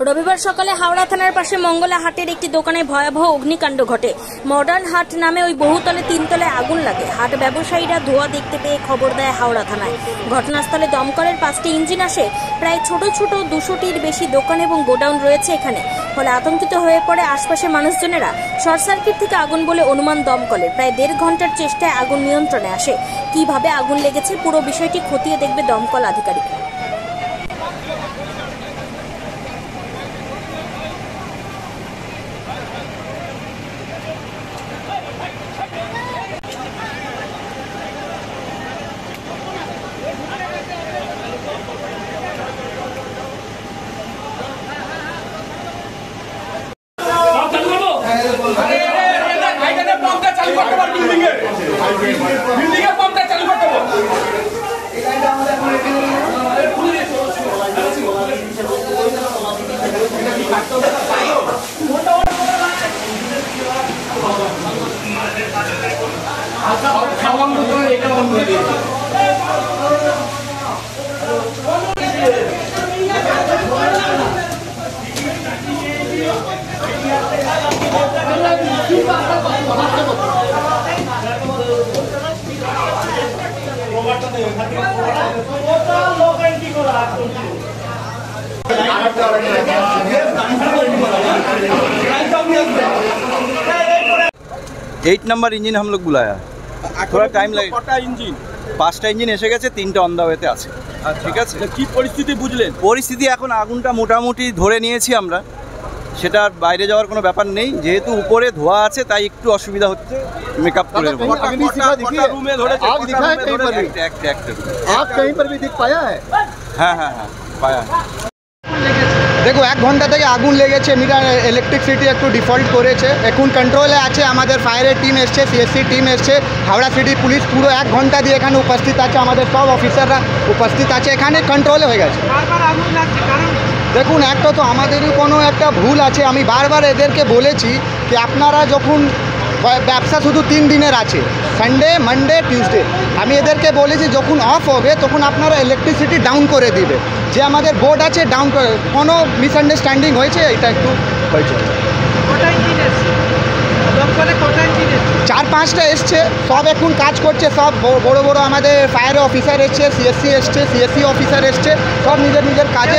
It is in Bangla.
রবিবার সকালে হাওড়া থানার পাশে মঙ্গলা হাটের একটি দোকানে ভয়াবহ অগ্নিকাণ্ড ঘটে। মডার্ন হাট নামে ওই বহুতলে তিনতলায় আগুন লাগে। হাট ব্যবসায়ীরা ধোঁয়া দেখতে পেয়ে খবর দেয় হাওড়া থানায়। ঘটনাস্থলে দমকলের 5টি ইঞ্জিন আসে। প্রায় ছোট ছোট 200টির বেশি দোকান এবং গোডাউন রয়েছে এখানে। ফলে আতঙ্কিত হয়ে পড়ে আশপাশের মানুষজনেরা। শর্ট সার্কিট থেকে আগুন বলে অনুমান দমকলের। প্রায় 1.5 ঘন্টার চেষ্টায় আগুন নিয়ন্ত্রণে আসে। কিভাবে আগুন লেগেছে পুরো বিষয়টি খতিয়ে দেখবে দমকল আধিকারিকরা। 8 नंबर इंजिन हम लोग बुलाया, थोड़ा टाइम लगे। 5টা ইঞ্জিন এসে গেছে, 3টা অন দা ওয়েতে আছে। ঠিক আছে, কি পরিস্থিতি বুঝলেন? পরিস্থিতি এখন আগুনটা মোটামুটি ধরে নিয়েছি আমরা, সেটা বাইরে যাওয়ার কোনো ব্যাপার নেই। যেহেতু উপরে ধোঁয়া আছে তাই একটু অসুবিধা হচ্ছে মেকআপ করে। হ্যাঁ হ্যাঁ হ্যাঁ পায়া। দেখো 1 ঘন্টা থেকে আগুন লেগেছে। মিটার ইলেকট্রিসিটি একটু ডিফল্ট করেছে, এখন কন্ট্রোলে আছে। আমাদের ফায়ারের টিম এসছে, সিএসসি টিম এসছে, হাওড়া সিটি পুলিশ পুরো 1 ঘন্টা দিয়ে এখানে উপস্থিত আছে। আমাদের সব অফিসাররা উপস্থিত আছে, এখানে কন্ট্রোলে হয়ে গেছে। দেখুন, একটা তো আমাদেরই কোনো একটা ভুল আছে। আমি বারবার এদেরকে বলেছি যে আপনারা যখন ব্যবসা শুধু 3 দিনের আছে, সানডে, মানডে, টিউসডে। আমি এদেরকে বলেছি যখন অফ হবে তখন আপনারা ইলেকট্রিসিটি ডাউন করে দিবে। যে আমাদের বোর্ড আছে ডাউন করে, কোনো মিসআন্ডারস্ট্যান্ডিং হয়েছে, এটা একটু হয়েছে। 4-5টা এসছে, সব এখন কাজ করছে। সব বড় বড় আমাদের ফায়ার অফিসার এসছে, সিএসসি এসছে, সিএসসি অফিসার এসছে, সব নিজের নিজের কাজে।